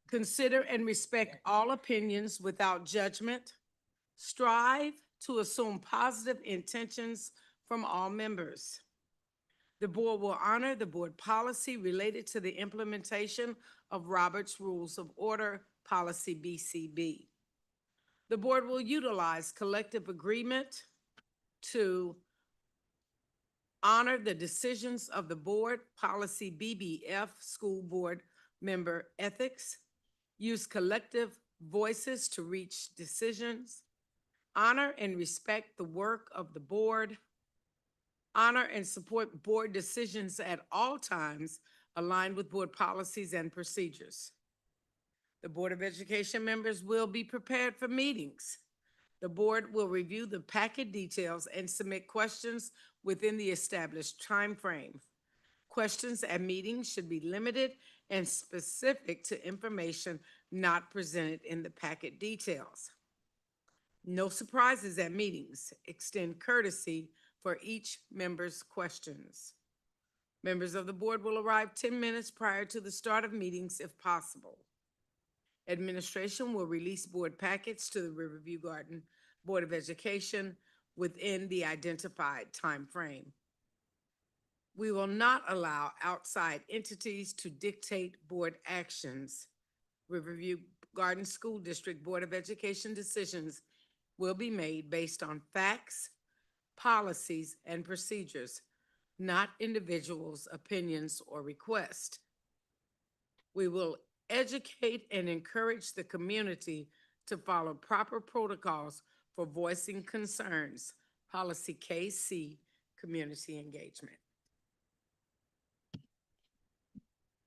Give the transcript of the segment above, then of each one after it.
Consider and respect all opinions without judgment. Strive to assume positive intentions from all members. The board will honor the board policy related to the implementation of Robert's Rules of Order, Policy BCB. The board will utilize collective agreement to honor the decisions of the board, Policy BBF, School Board Member Ethics, use collective voices to reach decisions, honor and respect the work of the board, honor and support board decisions at all times aligned with board policies and procedures. The Board of Education members will be prepared for meetings. The board will review the packet details and submit questions within the established time frame. Questions at meetings should be limited and specific to information not presented in the packet details. No surprises at meetings. Extend courtesy for each member's questions. Members of the board will arrive 10 minutes prior to the start of meetings if possible. Administration will release board packets to the Riverview Garden Board of Education within the identified time frame. We will not allow outside entities to dictate board actions. Riverview Garden School District Board of Education decisions will be made based on facts, policies, and procedures, not individuals' opinions or requests. We will educate and encourage the community to follow proper protocols for voicing concerns. Policy KC, community engagement.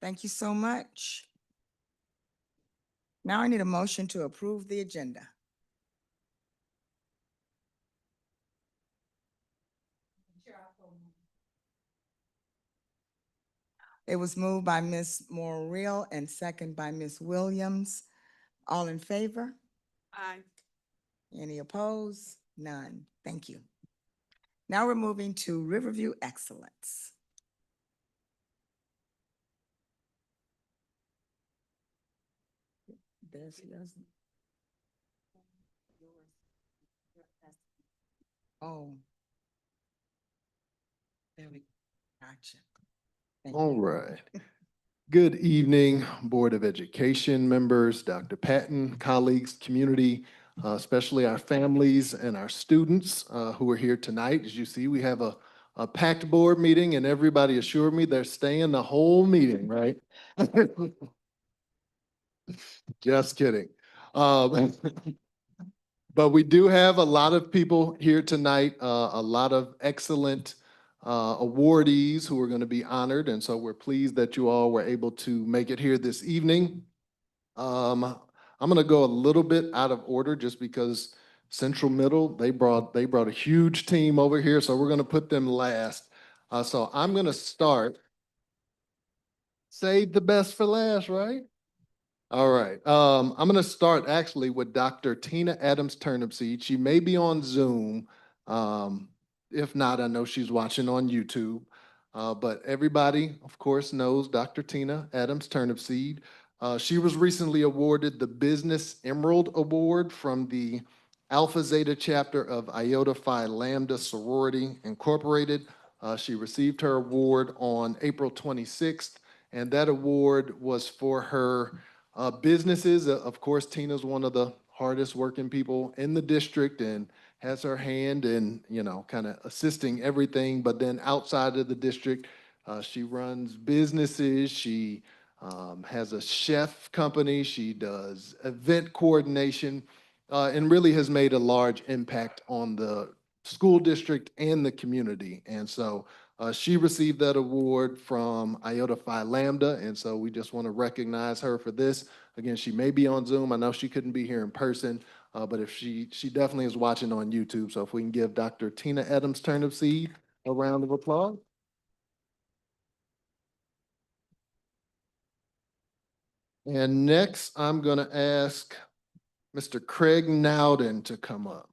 Thank you so much. Now I need a motion to approve the agenda. It was moved by Ms. Morrill and second by Ms. Williams. All in favor? Aye. Any opposed? None. Thank you. Now we're moving to Riverview Excellence. There's yours. Oh. There we go. Gotcha. Thank you. All right. Good evening, Board of Education members, Dr. Patton, colleagues, community, especially our families and our students who are here tonight. As you see, we have a packed board meeting and everybody assured me they're staying the whole meeting, right? Just kidding. But we do have a lot of people here tonight, a lot of excellent awardees who are going to be honored. And so we're pleased that you all were able to make it here this evening. I'm going to go a little bit out of order just because Central Middle, they brought a huge team over here. So we're going to put them last. So I'm going to start. Save the best for last, right? All right. I'm going to start actually with Dr. Tina Adams Turnipseed. She may be on Zoom. If not, I know she's watching on YouTube. But everybody, of course, knows Dr. Tina Adams Turnipseed. She was recently awarded the Business Emerald Award from the Alpha Zeta chapter of Iota Phi Lambda Sorority Incorporated. She received her award on April 26th, and that award was for her businesses. Of course, Tina's one of the hardest working people in the district and has her hand in, kind of assisting everything. But then outside of the district, she runs businesses. She has a chef company. She does event coordination and really has made a large impact on the school district and the community. And so she received that award from Iota Phi Lambda. And so we just want to recognize her for this. Again, she may be on Zoom. I know she couldn't be here in person, but if she definitely is watching on YouTube. So if we can give Dr. Tina Adams Turnipseed a round of applause. And next, I'm going to ask Mr. Craig Nowden to come up.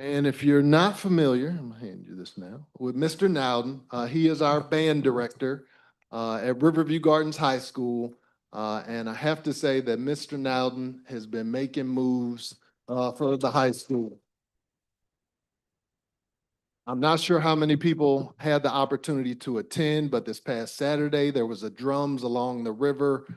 And if you're not familiar, I'm gonna hand you this now, with Mr. Nowden, he is our band director at Riverview Gardens High School. And I have to say that Mr. Nowden has been making moves for the high school. I'm not sure how many people had the opportunity to attend, but this past Saturday, there was a Drums Along the River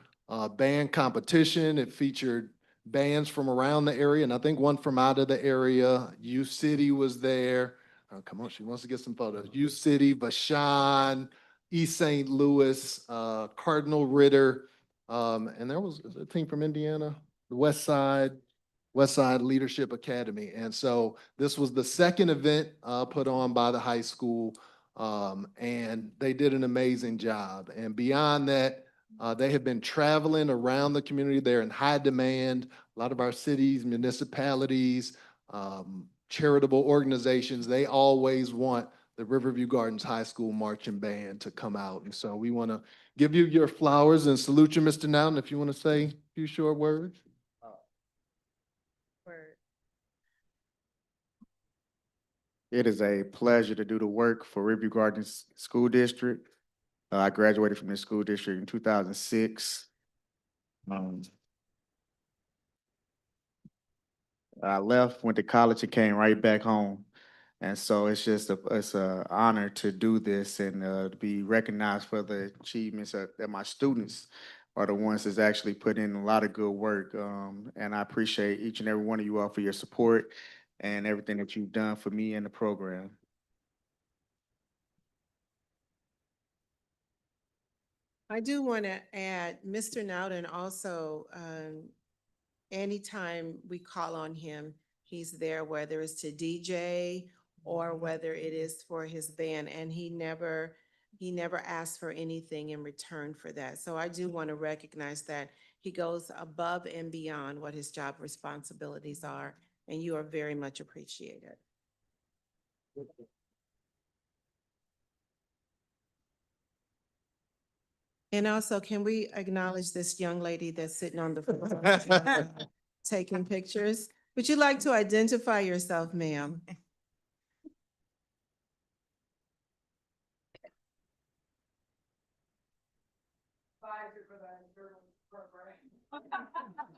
band competition. It featured bands from around the area, and I think one from out of the area. U City was there. Oh, come on, she wants to get some photos. U City, Bashan, East St. Louis, Cardinal Ritter, and there was a team from Indiana, the West Side. Westside Leadership Academy. And so this was the second event put on by the high school, and they did an amazing job. And beyond that, they have been traveling around the community. They're in high demand. A lot of our cities, municipalities, charitable organizations, they always want the Riverview Gardens High School Marching Band to come out. And so we want to give you your flowers and salute you, Mr. Nowden, if you want to say a few short words. It is a pleasure to do the work for Riverview Gardens School District. I graduated from this school district in 2006. I left, went to college, and came right back home. And so it's just it's a honor to do this and to be recognized for the achievements that my students are the ones that's actually put in a lot of good work. And I appreciate each and every one of you all for your support and everything that you've done for me and the program. I do want to add, Mr. Nowden also, anytime we call on him, he's there, whether it's to DJ or whether it is for his band, and he never asks for anything in return for that. So I do want to recognize that he goes above and beyond what his job responsibilities are, and you are very much appreciated. And also, can we acknowledge this young lady that's sitting on the floor taking pictures? Would you like to identify yourself, ma'am?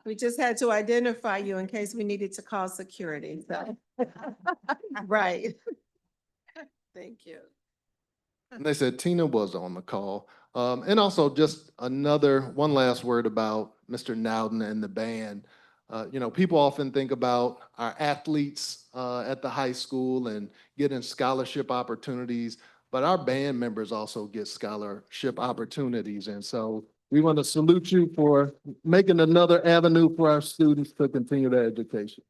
We just had to identify you in case we needed to call security, so. Right. Thank you. And they said Tina was on the call. And also just one last word about Mr. Nowden and the band. People often think about our athletes at the high school and getting scholarship opportunities, but our band members also get scholarship opportunities. And so we want to salute you for making another avenue for our students to continue their education.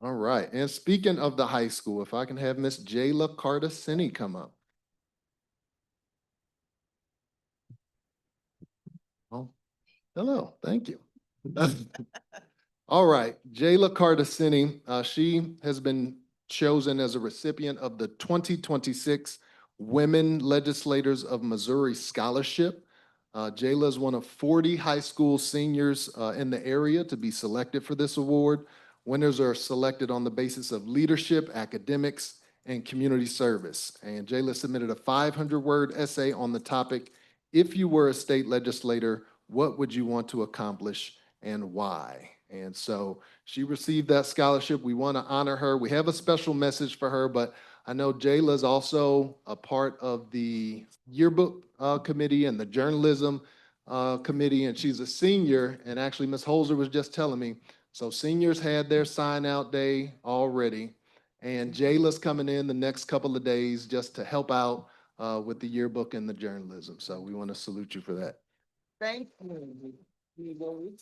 All right, and speaking of the high school, if I can have Miss Jayla Carter-Sinney come up. Oh, hello, thank you. All right, Jayla Carter-Sinney, she has been chosen as a recipient of the 2026 Women Legislators of Missouri Scholarship. Jayla is one of 40 high school seniors in the area to be selected for this award. Winners are selected on the basis of leadership, academics, and community service. And Jayla submitted a 500-word essay on the topic, "If you were a state legislator, what would you want to accomplish and why?" And so she received that scholarship. We want to honor her. We have a special message for her, but I know Jayla is also a part of the yearbook committee and the journalism committee, and she's a senior. And actually, Ms. Holzer was just telling me, so seniors had their sign out day already, and Jayla's coming in the next couple of days just to help out with the yearbook and the journalism. So we want to salute you for that. Thank you.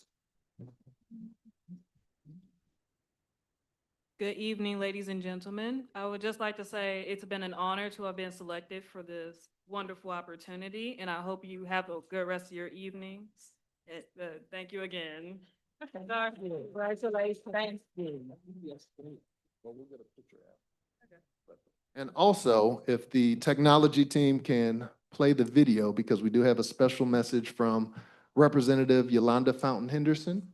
Good evening, ladies and gentlemen. I would just like to say it's been an honor to have been selected for this wonderful opportunity, and I hope you have a good rest of your evenings. Thank you again. Congratulations. Thank you. And also, if the technology team can play the video, because we do have a special message from Representative Yolanda Fountain Henderson.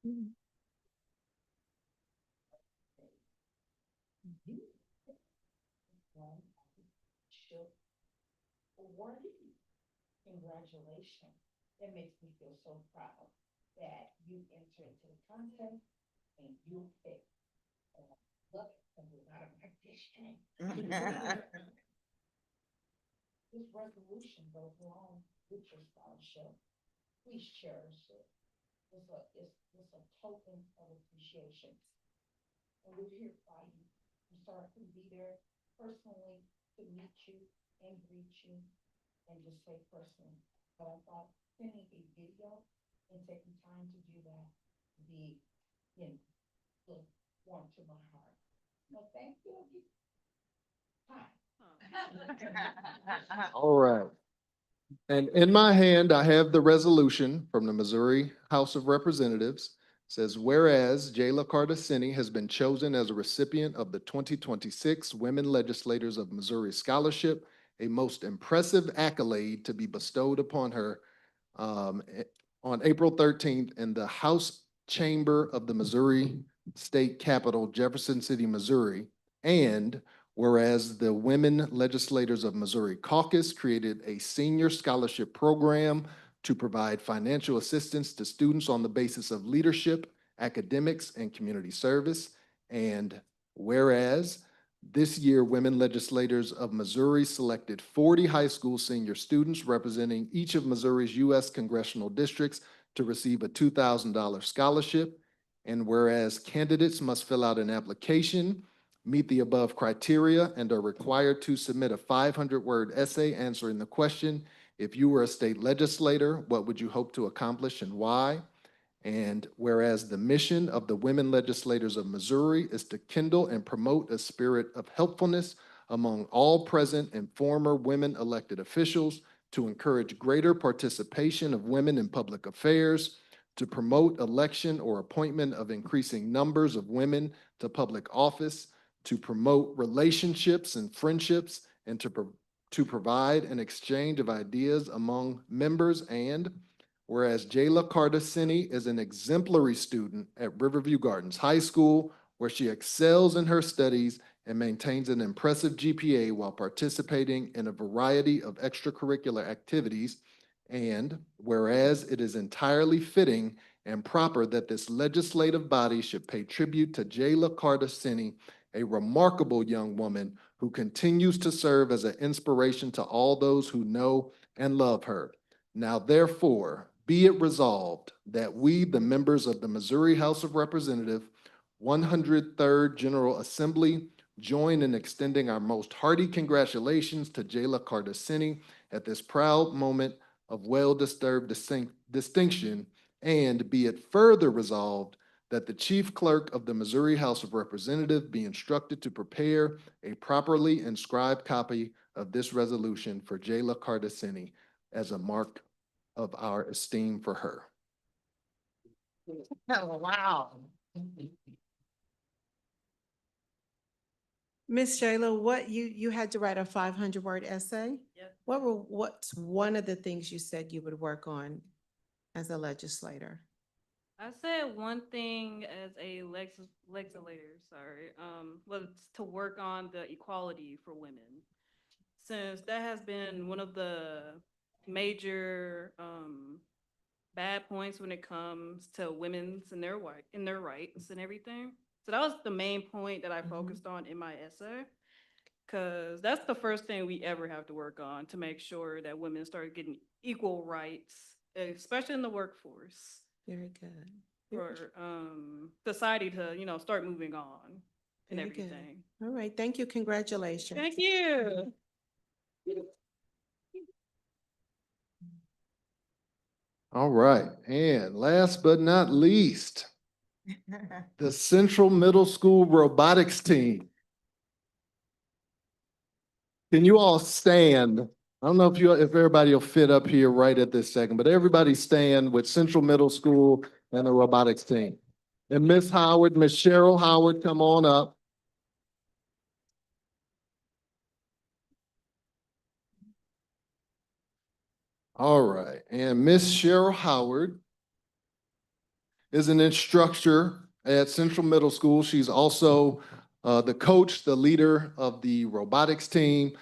Congratulations. It makes me feel so proud that you entered into the contest and you picked. Look, and we're out of my district. This resolution goes along with your scholarship. Please cherish it. It's a token of appreciation. And we're here by you. I'm sorry I couldn't be there personally to meet you and greet you and just say personally. But I thought sending a video and taking time to do that would be, look, warm to my heart. No, thank you. Hi. All right. And in my hand, I have the resolution from the Missouri House of Representatives. It says, whereas Jayla Cardacini has been chosen as a recipient of the 2026 Women Legislators of Missouri Scholarship, a most impressive accolade to be bestowed upon her on April 13th in the House Chamber of the Missouri State Capitol, Jefferson City, Missouri. And whereas the Women Legislators of Missouri Caucus created a senior scholarship program to provide financial assistance to students on the basis of leadership, academics, and community service. And whereas this year, Women Legislators of Missouri selected 40 high school senior students representing each of Missouri's U.S. congressional districts to receive a $2,000 scholarship. And whereas candidates must fill out an application, meet the above criteria, and are required to submit a 500-word essay answering the question, if you were a state legislator, what would you hope to accomplish and why? And whereas the mission of the Women Legislators of Missouri is to kindle and promote a spirit of helpfulness among all present and former women elected officials, to encourage greater participation of women in public affairs, to promote election or appointment of increasing numbers of women to public office, to promote relationships and friendships, and to provide an exchange of ideas among members. And whereas Jayla Cardacini is an exemplary student at Riverview Gardens High School, where she excels in her studies and maintains an impressive GPA while participating in a variety of extracurricular activities. And whereas it is entirely fitting and proper that this legislative body should pay tribute to Jayla Cardacini, a remarkable young woman who continues to serve as an inspiration to all those who know and love her. Now, therefore, be it resolved that we, the members of the Missouri House of Representatives, 103rd General Assembly, join in extending our most hearty congratulations to Jayla Cardacini at this proud moment of well-deserved distinction, and be it further resolved that the Chief Clerk of the Missouri House of Representatives be instructed to prepare a properly inscribed copy of this resolution for Jayla Cardacini as a mark of our esteem for her. Oh, wow. Miss Shayla, you had to write a 500-word essay? Yep. What's one of the things you said you would work on as a legislator? I said one thing as a legislator, was to work on the equality for women. Since that has been one of the major bad points when it comes to women's and their rights and everything. So that was the main point that I focused on in my essay, because that's the first thing we ever have to work on to make sure that women start getting equal rights, especially in the workforce, Very good. for society to, start moving on and Very good. everything. All right, thank you, congratulations. Thank you. All right, and last but not least, the Central Middle School robotics team. Can you all stand? I don't know if everybody will fit up here right at this second, but everybody stand with Central Middle School and the robotics team. And Miss Howard, Miss Cheryl Howard, come on up. All right, and Miss Cheryl Howard is an instructor at Central Middle School. She's also the coach, the leader of the robotics team.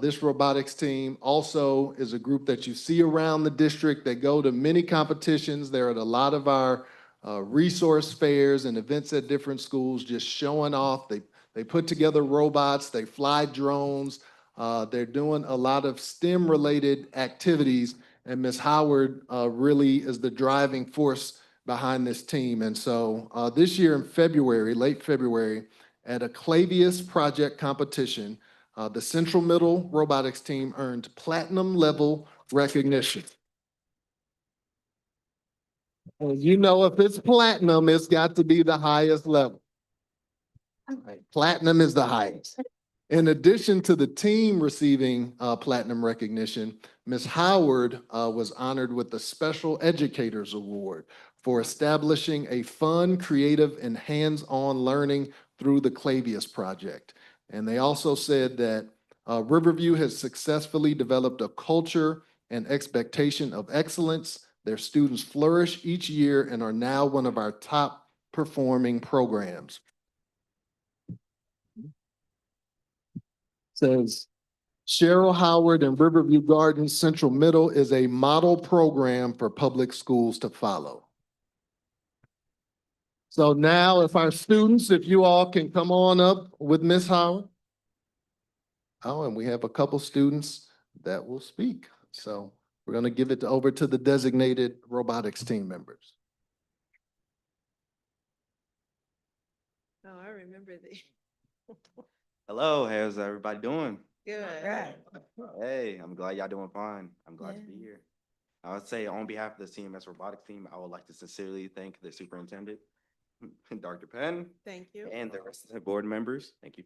This robotics team also is a group that you see around the district. They go to many competitions. They're at a lot of our resource fairs and events at different schools, just showing off. They put together robots, they fly drones. They're doing a lot of STEM-related activities, and Ms. Howard really is the driving force behind this team. And so this year in February, late February, at a Clavius project competition, the Central Middle Robotics team earned platinum level recognition. And you know, if it's platinum, it's got to be the highest level. Right, platinum is the highest. In addition to the team receiving platinum recognition, Ms. Howard was honored with the Special Educators Award for establishing a fun, creative, and hands-on learning through the Clavius Project. And they also said that Riverview has successfully developed a culture and expectation of excellence. Their students flourish each year and are now one of our top performing programs. Says Cheryl Howard and Riverview Gardens Central Middle is a model program for public schools to follow. So now if our students, if you all can come on up with Ms. Howard. Oh, and we have a couple students that will speak. So we're going to give it over to the designated robotics team members. Oh, I remember the. Hello, how's everybody doing? Good. Hey, I'm glad y'all doing fine. I'm glad to be Yeah. here. I would say on behalf of the CMS robotics team, I would like to sincerely thank the superintendent, Dr. Penn, Thank you. and the rest of the board members. Thank you.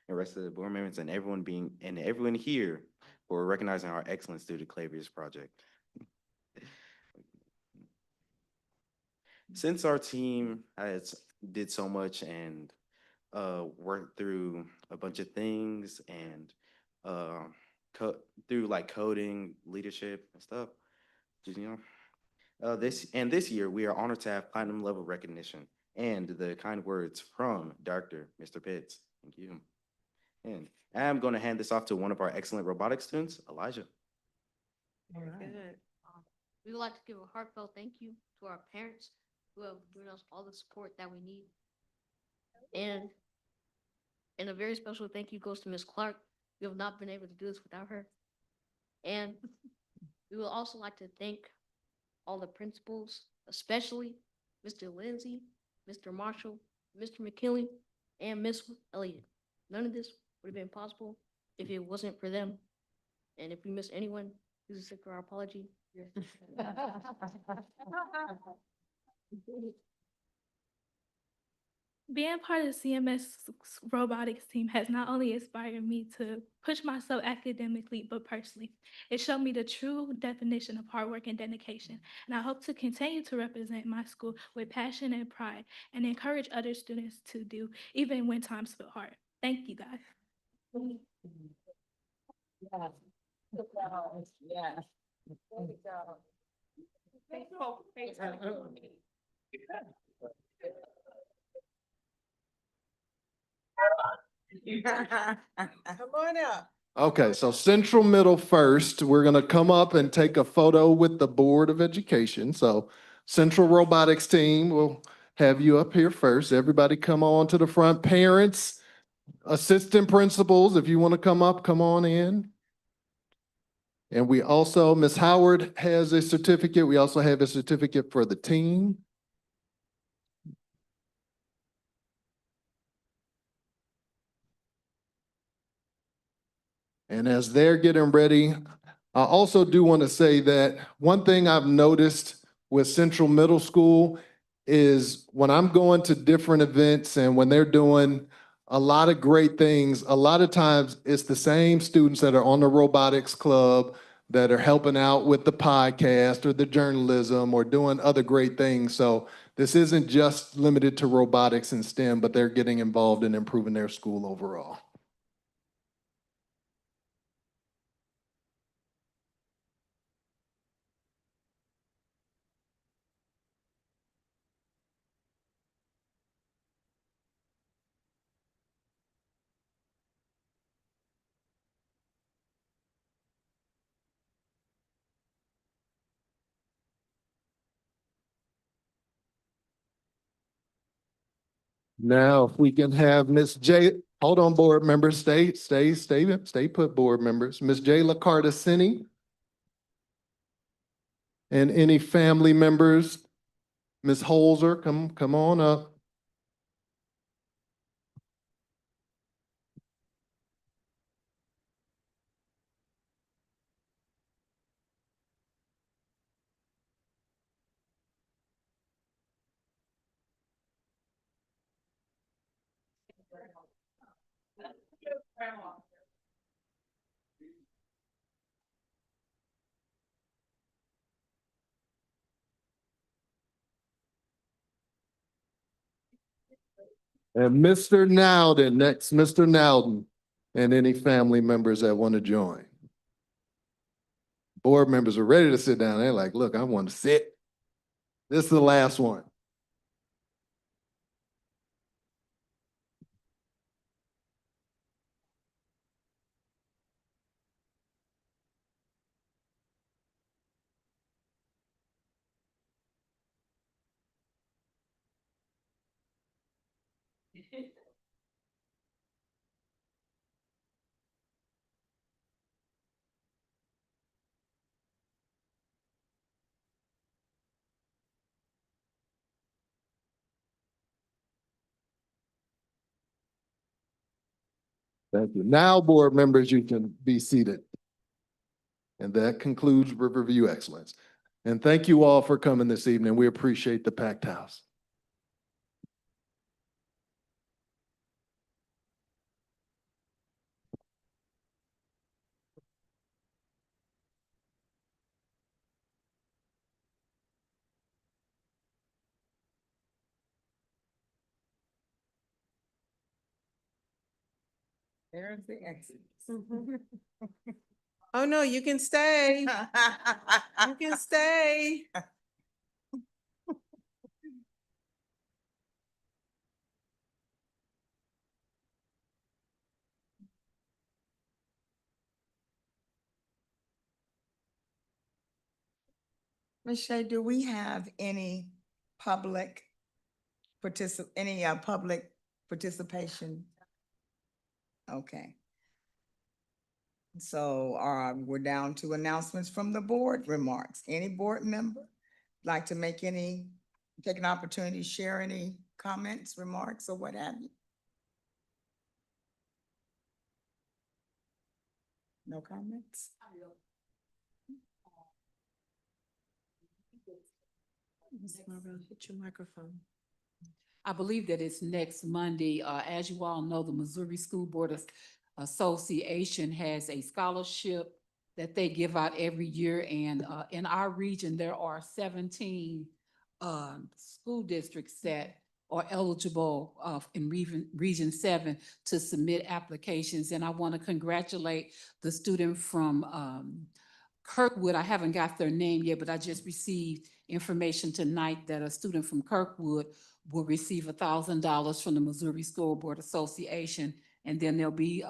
The rest of the board members and everyone here for recognizing our excellence through the Clavius project. Since our team has did so much and worked through a bunch of things and through like coding, leadership and stuff, you know, this year we are honored to have platinum level recognition and the kind words from Mr. Pitts. Thank you. And I'm going to hand this off to one of our excellent robotics students, Elijah. Good. We would like to give a heartfelt thank you to our parents who have given us all the support that we need. And a very special thank you goes to Ms. Clark. We have not been able to do this without her. And we would also like to thank all the principals, especially Mr. Lindsay, Mr. Marshall, Mr. McKinley, and Ms. Elliott. None of this would have been possible if it wasn't for them. And if we miss anyone, please accept our apology. Being part of the CMS robotics team has not only inspired me to push myself academically, but personally. It showed me the true definition of hard work and dedication. And I hope to continue to represent my school with passion and pride and encourage other students to do, even when times feel hard. Thank you, guys. Come on up. Okay, so Central Middle first, we're gonna come up and take a photo with the Board of Education. So Central Robotics Team will have you up here first. Everybody come on to the front. Parents, assistant principals, if you want to come up, come on in. And we also, Ms. Howard has a certificate. We also have a certificate for the team. And as they're getting ready, I also do want to say that one thing I've noticed with Central Middle School is when I'm going to different events and when they're doing a lot of great things, a lot of times it's the same students that are on the robotics club that are helping out with the podcast or the journalism or doing other great things. So this isn't just limited to robotics and STEM, but they're getting involved in improving their school overall. Now, if we can have Miss J, hold on, board members, stay put, board members. Miss Jayla Cardassini. And any family members, Miss Holzer, come on up. And Mr. Nowden, next, Mr. Nowden, and any family members that want to join. Board members are ready to sit down. They're like, look, I want to sit. This is the last one. Thank you. Now, board members, you can be seated. And that concludes Riverview Excellence. And thank you all for coming this evening. We appreciate the packed house. There's the exit. Oh, no, you can stay. You can stay. Ms. Shea, do we have any public public participation? Okay. So, we're down to announcements from the board remarks. Any board member like to take an opportunity to share any comments, remarks, or what have you? No comments? Ms. Marvell, hit your microphone. I believe that it's next Monday. As you all know, the Missouri School Board Association has a scholarship that they give out every year. And in our region, there are 17 school districts that are eligible in Region 7 to submit applications. And I want to congratulate the student from Kirkwood. I haven't got their name yet, but I just received information tonight that a student from Kirkwood will receive $1,000 from the Missouri School Board Association. And then they'll be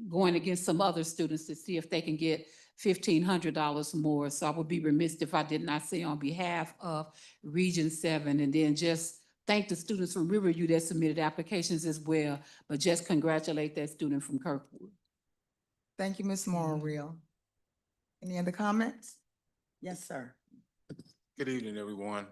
going against some other students to see if they can get $1,500 more. So I would be remiss if I did not say on behalf of Region 7, and then just thank the students from Riverview that submitted applications as well, but just congratulate that student from Kirkwood. Thank you, Ms. Morrill. Any other comments? Yes, sir. Good evening, everyone.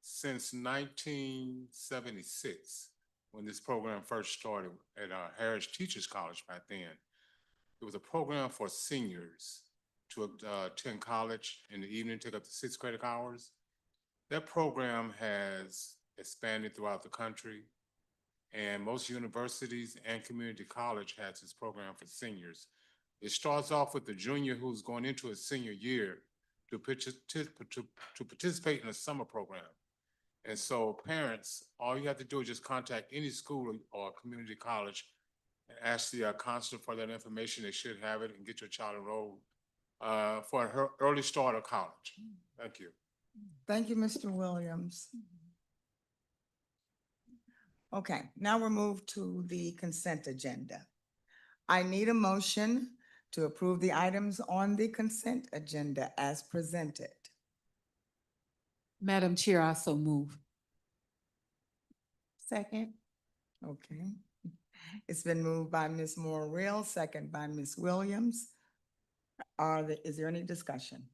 Since 1976, when this program first started at Harris Teachers College back then, it was a program for seniors to attend college in the evening, take up to 6 credit hours. That program has expanded throughout the country, and most universities and community college has this program for seniors. It starts off with the junior who's going into his senior year to participate in a summer program. And so parents, all you have to do is just contact any school or community college and ask the counselor for that information. They should have it and get your child enrolled for her early start of college. Thank you. Thank you, Mr. Williams. Okay, now we're moved to the consent agenda. I need a motion to approve the items on the consent agenda as presented. Madam Chair, I so move. Second. Okay. It's been moved by Ms. Moore, second by Ms. Williams. Is there any discussion?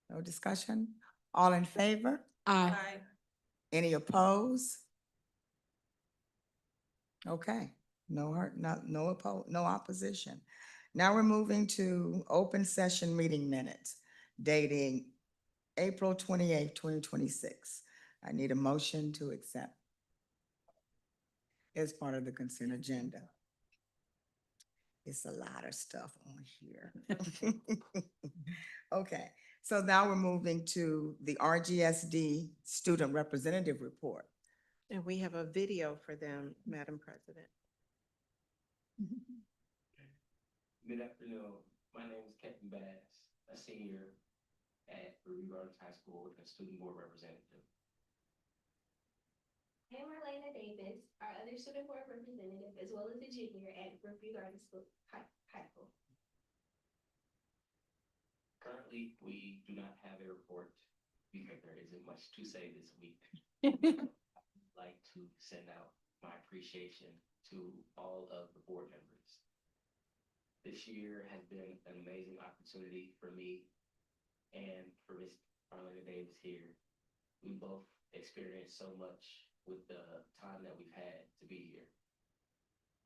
No discussion? All in favor? Aye. Any opposed? Okay, no hurt, no opposition. Now we're moving to open session meeting minutes dating April 28th, 2026. I need a motion to accept as part of the consent agenda. It's a lot of stuff on here. Okay, so now we're moving to the RGSD Student Representative Report. And we have a video for them, Madam President. Good afternoon. My name is Captain Bass, a senior at Review Gardens High School and student board representative. I am Marlena Davis, our other student board representative, as well as a junior at Review Gardens High School. Currently, we do not have a report because there isn't much to say this week. I'd like to send out my appreciation to all of the board members. This year has been an amazing opportunity for me and for Ms. Marlena Davis here. We both experienced so much with the time that we've had to be here.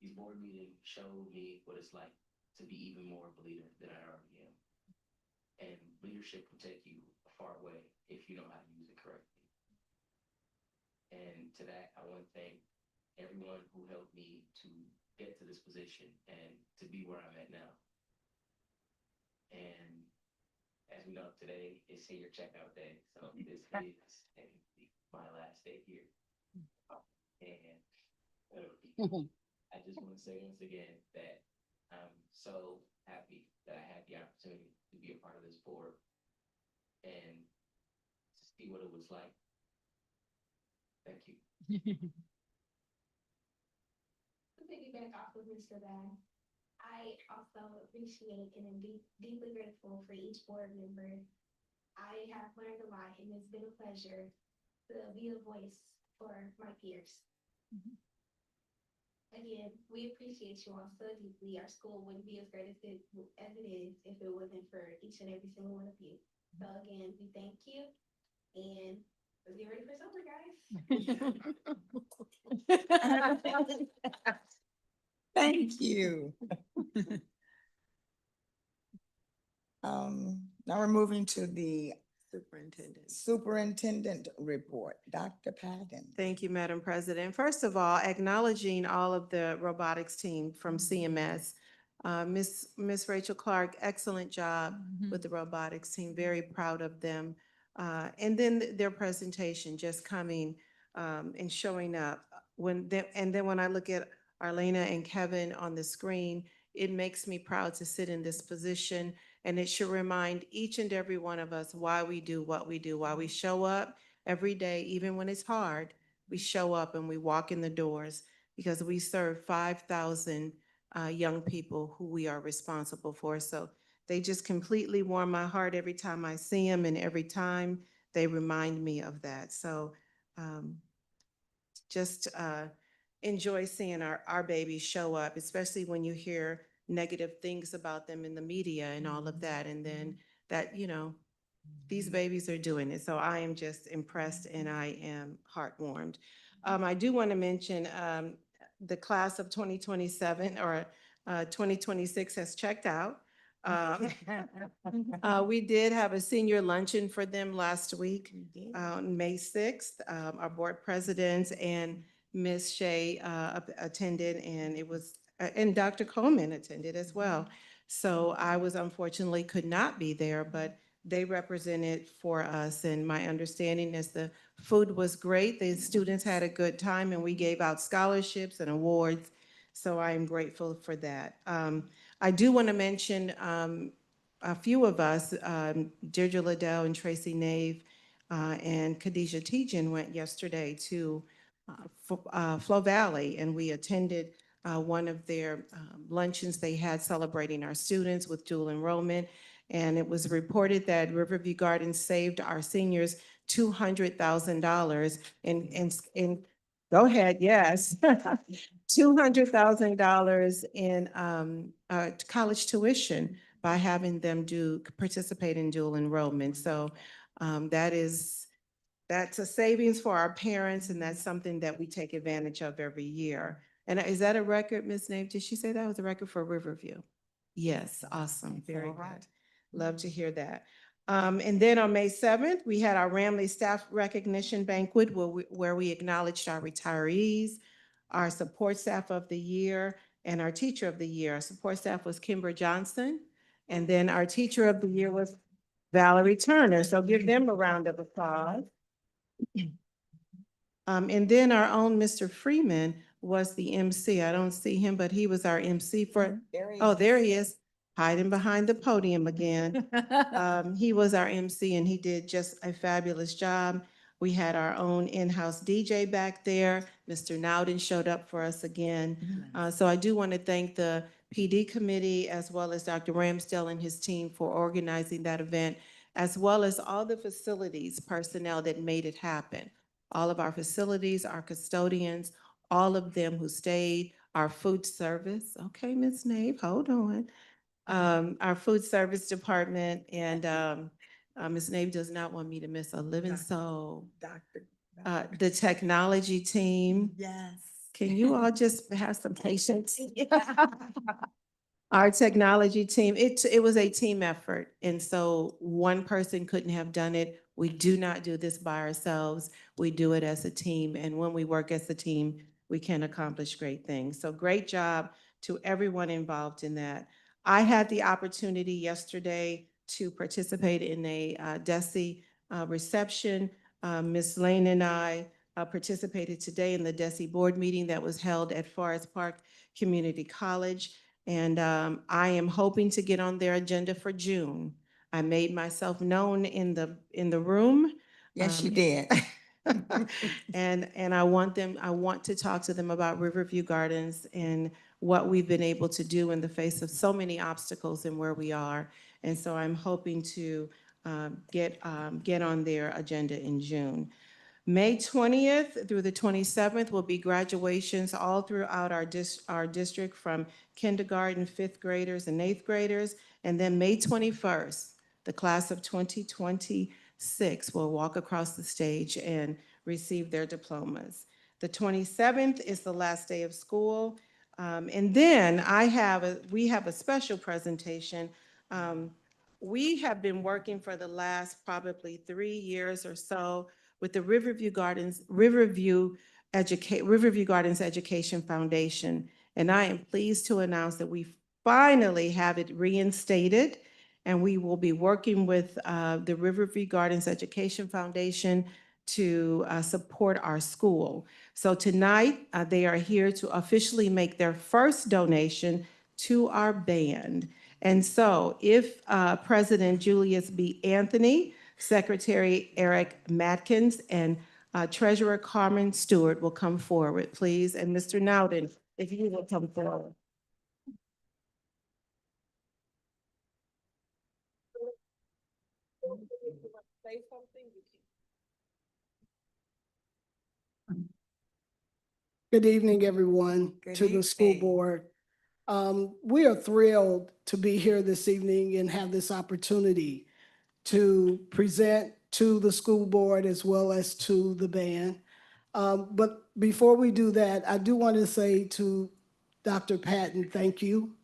These board meetings showed me what it's like to be even more of a leader than I already am. And leadership will take you a far way if you know how to use it correctly. And to that, I want to thank everyone who helped me to get to this position and to be where I'm at now. And as we know, today is senior checkout day, so this is technically my last day here. And I just want to say once again that I'm so happy that I had the opportunity to be a part of this board and to see what it was like. Thank you. To piggyback off of Mr. Bass, I also appreciate and am deeply grateful for each board member. I have learned a lot and it's been a pleasure to be a voice for my peers. Again, we appreciate you all so deeply. Our school wouldn't be as great as it is if it wasn't for each and every single one of you. So again, we thank you and let's get ready for supper, guys. Thank you. Now we're moving to the superintendent report. Dr. Patton. Thank you, Madam President. First of all, acknowledging all of the robotics team from CMS. Miss Rachel Clark, excellent job with the robotics team. Very proud of them. And then their presentation just coming and showing up. And then when I look at Arlena and Kevin on the screen, it makes me proud to sit in this position. And it should remind each and every one of us why we do what we do, why we show up every day, even when it's hard. We show up and we walk in the doors because we serve 5,000 young people who we are responsible for. So they just completely warm my heart every time I see them, and every time they remind me of that. So just enjoy seeing our babies show up, especially when you hear negative things about them in the media and all of that. And then that, you know, these babies are doing it. So I am just impressed and I am heartwarmed. I do want to mention the class of 2027 or 2026 has checked out. We did have a senior luncheon for them last week on May 6th. Our board presidents and Ms. Shea attended, and it was, and Dr. Coleman attended as well. So I was unfortunately could not be there, but they represented for us. And my understanding is the food was great. The students had a good time and we gave out scholarships and awards. So I am grateful for that. I do want to mention a few of us, Deirdre Liddell and Tracy Nave and Khadijah Tejan went yesterday to Flo Valley, and we attended one of their luncheons they had celebrating our students with dual enrollment. And it was reported that Riverview Gardens saved our seniors $200,000 in, go ahead, yes. $200,000 in college tuition by having them participate in dual enrollment. So that's a savings for our parents, and that's something that we take advantage of every year. And is that a record, Ms. Nave? Did she say that was a record for Riverview? Yes, awesome, very good. Love to hear that. And then on May 7th, we had our Ramley Staff Recognition Banquet where we acknowledged our retirees, our support staff of the year, and our teacher of the year. Our support staff was Kimber Johnson, and then our teacher of the year was Valerie Turner. So give them a round of applause. And then our own Mr. Freeman was the MC. I don't see him, but he was our MC for, oh, there he is, hiding behind the podium again. He was our MC and he did just a fabulous job. We had our own in-house DJ back there. Mr. Nowden showed up for us again. So I do want to thank the PD committee as well as Dr. Ramsdale and his team for organizing that event, as well as all the facilities personnel that made it happen. All of our facilities, our custodians, all of them who stayed, our food service. Okay, Ms. Nave, hold on. Our food service department, and Ms. Nave does not want me to miss a living soul. The technology team. Yes. Can you all just have some patience? Our technology team, it was a team effort. And so one person couldn't have done it. We do not do this by ourselves. We do it as a team. And when we work as a team, we can accomplish great things. So great job to everyone involved in that. I had the opportunity yesterday to participate in a DESE reception. Ms. Lane and I participated today in the DESE board meeting that was held at Forest Park Community College. And I am hoping to get on their agenda for June. I made myself known in the room. Yes, you did. And I want to talk to them about Riverview Gardens and what we've been able to do in the face of so many obstacles and where we are. And so I'm hoping to get on their agenda in June. May 20th through the 27th will be graduations all throughout our district from kindergarten, fifth graders, and eighth graders. And then May 21st, the class of 2026 will walk across the stage and receive their diplomas. The 27th is the last day of school. And then we have a special presentation. We have been working for the last probably 3 years or so with the Riverview Gardens Education Foundation. And I am pleased to announce that we finally have it reinstated. And we will be working with the Riverview Gardens Education Foundation to support our school. So tonight, they are here to officially make their first donation to our band. And so if President Julius B. Anthony, Secretary Eric Matkins, and Treasurer Carmen Stewart will come forward, please. And Mr. Nowden, if you will come forward. Good evening, everyone, Good to the school evening. board. We are thrilled to be here this evening and have this opportunity to present to the school board as well as to the band. But before we do that, I do want to say to Dr. Patton, thank you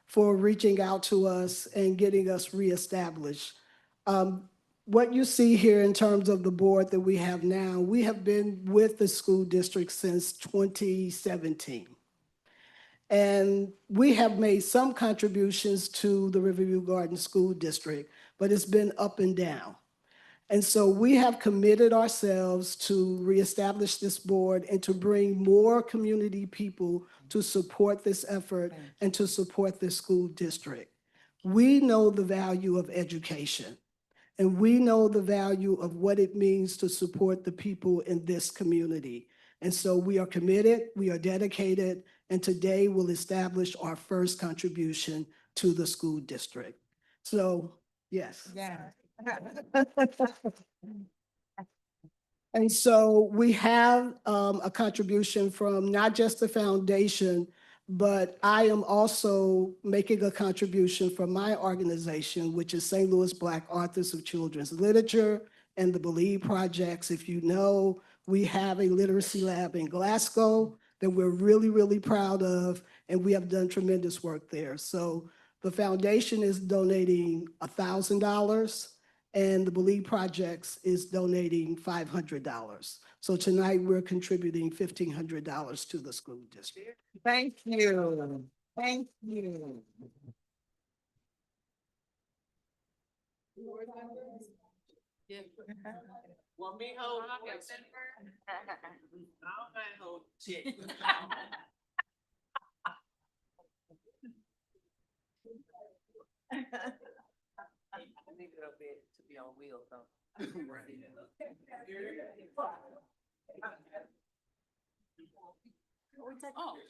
for reaching out to us and getting us reestablished. What you see here in terms of the board that we have now, we have been with the school district since 2017. And we have made some contributions to the Riverview Gardens School District, but it's been up and down. And so we have committed ourselves to reestablish this board and to bring more community people to support this effort and to support this school district. We know the value of education, and we know the value of what it means to support the people in this community. And so we are committed, we are dedicated, and today we'll establish our first contribution to the school district. So, yes. Yeah. And so we have a contribution from not just the foundation, but I am also making a contribution from my organization, which is St. Louis Black Authors of Children's Literature and the Believe Projects. If you know, we have a literacy lab in Glasgow that we're really, really proud of, and we have done tremendous work there. So the foundation is donating $1,000. And the Believe Projects is donating $500. So tonight, we're contributing $1,500 to the school district. Thank you. Thank you. To be on wheels, though.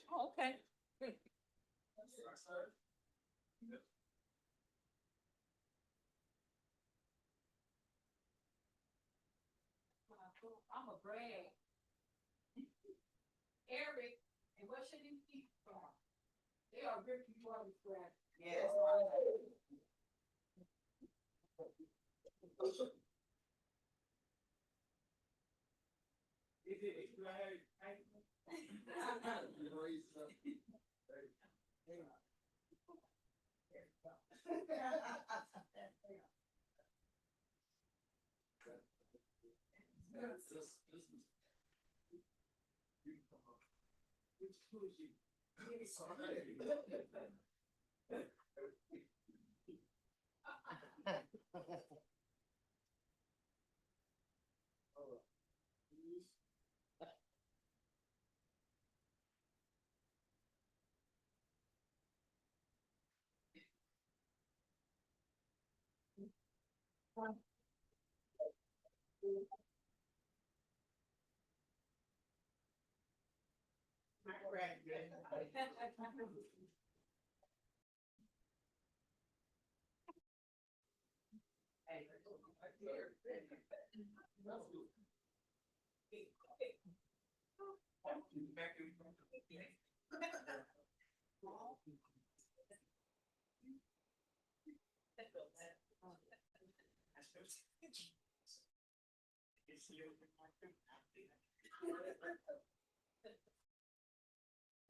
Oh, okay. I'm a brag. Eric, and what should he keep from? They are good people on this brand. Yes.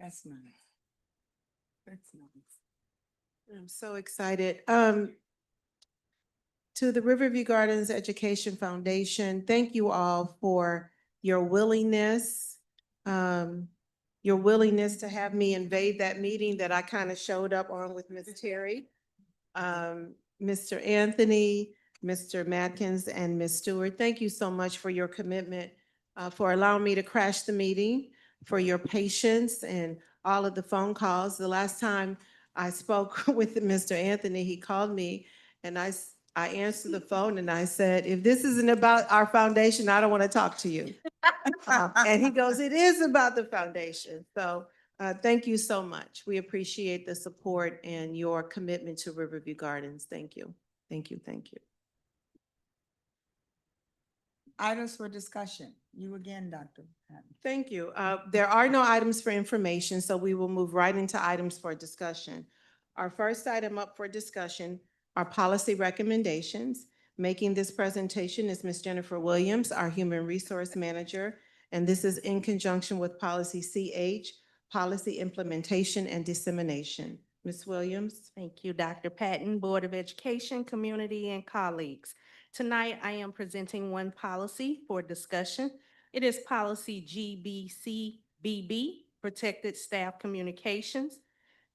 That's nice. That's nice. I'm so excited. To the Riverview Gardens Education Foundation, thank you all for your willingness, to have me invade that meeting that I kind of showed up on with Ms. Terry. Mr. Anthony, Mr. Matkins, and Ms. Stewart, thank you so much for your commitment, for allowing me to crash the meeting, for your patience and all of the phone calls. The last time I spoke with Mr. Anthony, he called me and I answered the phone and I said, if this isn't about our foundation, I don't want to talk to you. And he goes, it is about the foundation. So thank you so much. We appreciate the support and your commitment to Riverview Gardens. Thank you. Thank you. Thank you. Items for discussion. You again, Dr. Patton. Thank you. There are no items for information, so we will move right into items for discussion. Our first item up for discussion are policy recommendations. Making this presentation is Ms. Jennifer Williams, our Human Resource Manager, and this is in conjunction with Policy CH, Policy Implementation and Dissemination. Ms. Williams? Thank you, Dr. Patton, Board of Education, community, and colleagues. Tonight, I am presenting one policy for discussion. It is Policy GBCBB, Protected Staff Communications.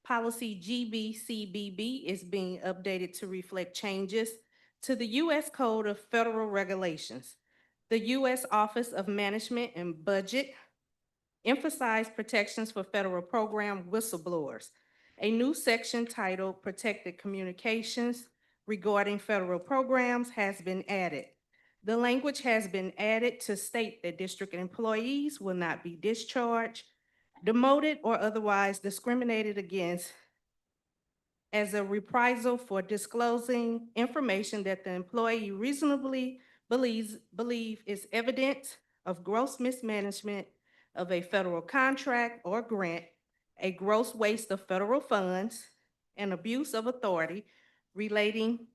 Policy GBCBB is being updated to reflect changes to the U.S. Code of Federal Regulations. The U.S. Office of Management and Budget emphasized protections for federal program whistleblowers. A new section titled Protected Communications regarding federal programs has been added. The language has been added to state that district employees will not be discharged, demoted, or otherwise discriminated against as a reprisal for disclosing information that the employee reasonably believe is evident of gross mismanagement of a federal contract or grant, a gross waste of federal funds, and abuse of authority relating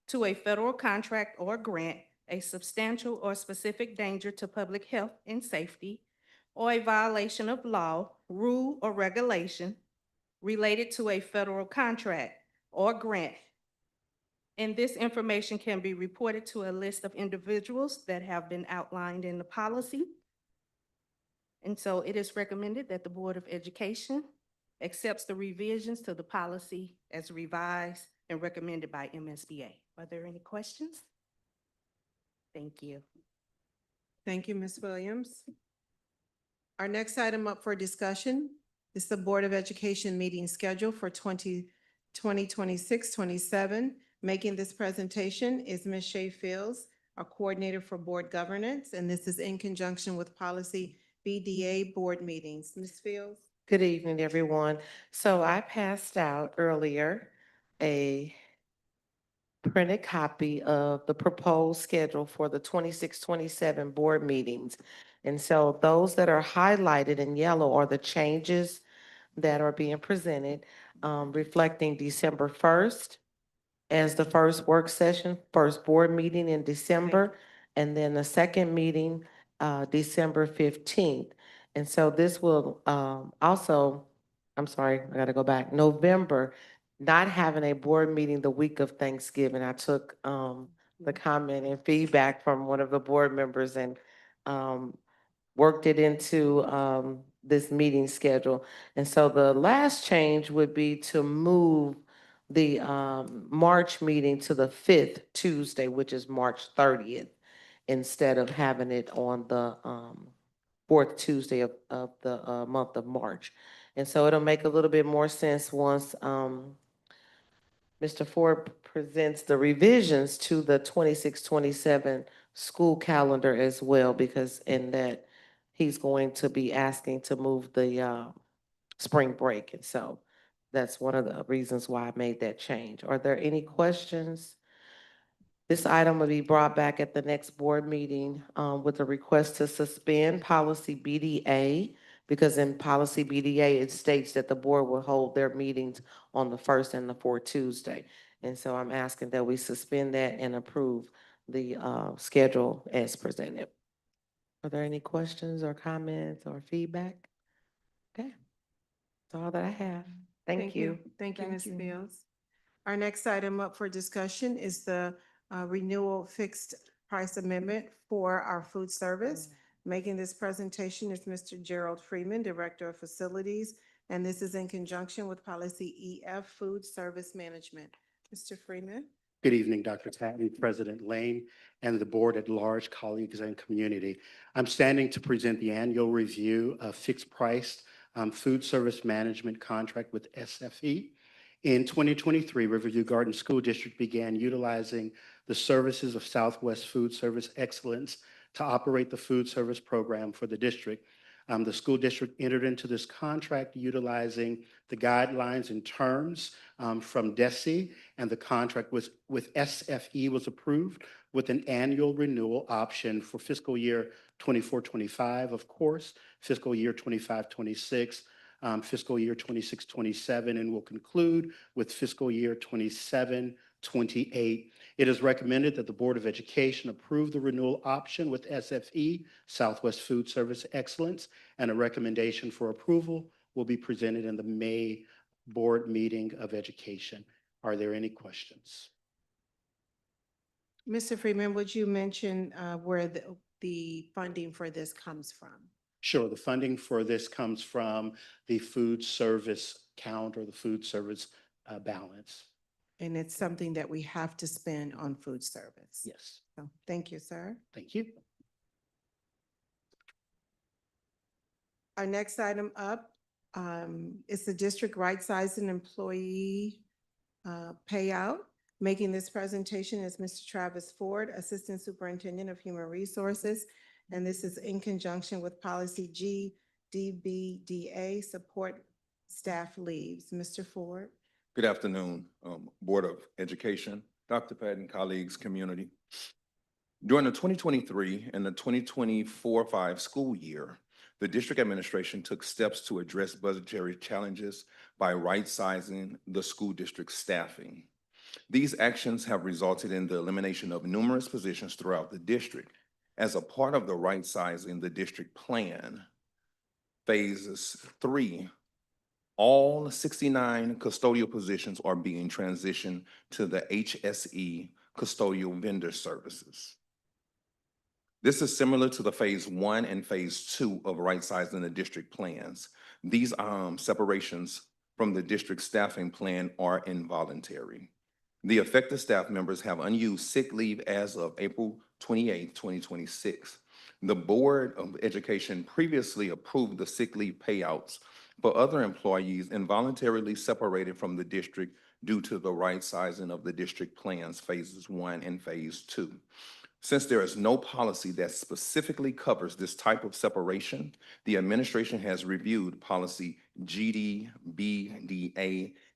to a federal contract or grant, a substantial or specific danger to public health and safety, or a violation of law, rule, or regulation related to a federal contract or grant. And this information can be reported to a list of individuals that have been outlined in the policy. And so it is recommended that the Board of Education accepts the revisions to the policy as revised and recommended by MSBA. Are there any questions? Thank you. Thank you, Ms. Williams. Our next item up for discussion is the Board of Education meeting schedule for 2026-27. Making this presentation is Ms. Shay Fields, our coordinator for board governance, and this is in conjunction with policy BDA board meetings. Ms. Fields? Good evening, everyone. So I passed out earlier a printed copy of the proposed schedule for the 26-27 board meetings. And so those that are highlighted in yellow are the changes that are being presented, reflecting December 1st as the first work session, first board meeting in December, and then the second meeting, December 15th. And so this will also, I'm sorry, I gotta go back, November, not having a board meeting the week of Thanksgiving. I took the comment and feedback from one of the board members and worked it into this meeting schedule. And so the last change would be to move the March meeting to the 5th Tuesday, which is March 30th, instead of having it on the fourth Tuesday of the month of March. And so it'll make a little bit more sense once Mr. Ford presents the revisions to the 26-27 school calendar as well, because in that he's going to be asking to move the spring break. And so that's one of the reasons why I made that change. Are there any questions? This item will be brought back at the next board meeting with a request to suspend policy BDA, because in policy BDA, it states that the board will hold their meetings on the first and the fourth Tuesday. And so I'm asking that we suspend that and approve the schedule as presented. Are there any questions or comments or feedback? Okay, that's all that I have. Thank you. Thank you, Thank Ms. you. Fields. Our next item up for discussion is the renewal fixed price amendment for our food service. Making this presentation is Mr. Gerald Freeman, Director of Facilities, and this is in conjunction with policy EF, Food Service Management. Mr. Freeman? Good evening, Dr. Tatton, President Lane, and the board at large, colleagues and community. I'm standing to present the annual review of fixed price food service management contract with SFE. In 2023, Riverview Garden School District began utilizing the services of Southwest Food Service Excellence to operate the food service program for the district. The school district entered into this contract utilizing the guidelines and terms from DESE, and the contract with SFE was approved with an annual renewal option for fiscal year 24-25, of course, fiscal year 25-26, fiscal year 26-27, and will conclude with fiscal year 27-28. It is recommended that the Board of Education approve the renewal option with SFE, Southwest Food Service Excellence, and a recommendation for approval will be presented in the May Board Meeting of Education. Are there any questions? Mr. Freeman, would you mention where the funding for this comes from? Sure. The funding for this comes from the food service count or the food service balance. And it's something that we have to spend on food service. Yes. So, thank you, sir. Thank you. Our next item up is the district right-sizing employee payout. Making this presentation is Mr. Travis Ford, Assistant Superintendent of Human Resources, and this is in conjunction with policy GDBDA, support staff leaves. Mr. Ford? Good afternoon, Board of Education, Dr. Patton, colleagues, community. During the 2023 and the 2024-5 school year, the district administration took steps to address budgetary challenges by right-sizing the school district staffing. These actions have resulted in the elimination of numerous positions throughout the district. As a part of the right-sizing, the district plan, phases 3, all 69 custodial positions are being transitioned to the HSE custodial vendor services. This is similar to the phase 1 and phase 2 of right-sizing the district plans. These separations from the district staffing plan are involuntary. The affected staff members have unused sick leave as of April 28, 2026. The Board of Education previously approved the sick leave payouts for other employees involuntarily separated from the district due to the right sizing of the district plans, phases 1 and phase 2. Since there is no policy that specifically covers this type of separation, the administration has reviewed policy GDBDA